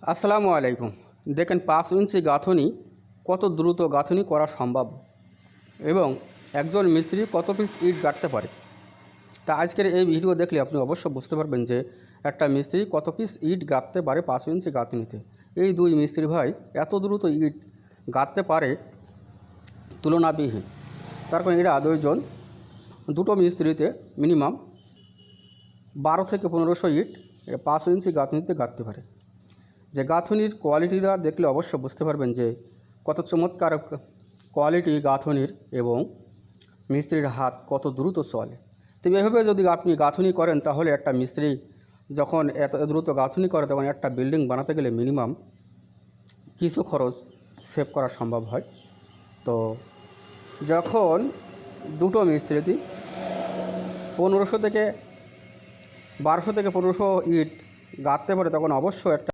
আসসালামু আলাইকুম। দেখেন 5 ইঞ্চি গাঁথুনি কত দ্রুত গাঁথুনি করা সম্ভব এবং একজন মিস্ত্রি কত পিস ইট গাঁথতে পারে। তা আজকের এই ভিডিও দেখলে আপনি অবশ্য বুঝতে পারবেন যে একটা মিস্ত্রি কত পিস ইট গাঁথতে পারে 5 ইঞ্চি গাঁথুনিতে। এই দুই মিস্ত্রি ভাই এত দ্রুত ইট গাঁথতে পারে তুলনাবিহীন। তার কারণ এরা দুটো মিস্ত্রিতে মিনিমাম 12 থেকে 1500 ইট 5 ইঞ্চি গাঁথুনিতে গাঁথতে পারে। যে গাঁথুনির কোয়ালিটিটা দেখলে অবশ্য বুঝতে পারবেন যে কত চমৎকার কোয়ালিটি গাঁথুনির এবং মিস্ত্রির হাত কত দ্রুত চলে। তো এভাবে যদি আপনি গাঁথুনি করেন তাহলে একটা মিস্ত্রি যখন এত দ্রুত গাঁথুনি করে তখন একটা বিল্ডিং বানাতে গেলে মিনিমাম কিছু খরচ সেভ করা সম্ভব হয়। তো যখন দুটো মিস্ত্রি 1200 থেকে 1500 ইট গাঁথতে পারে তখন অবশ্য একটা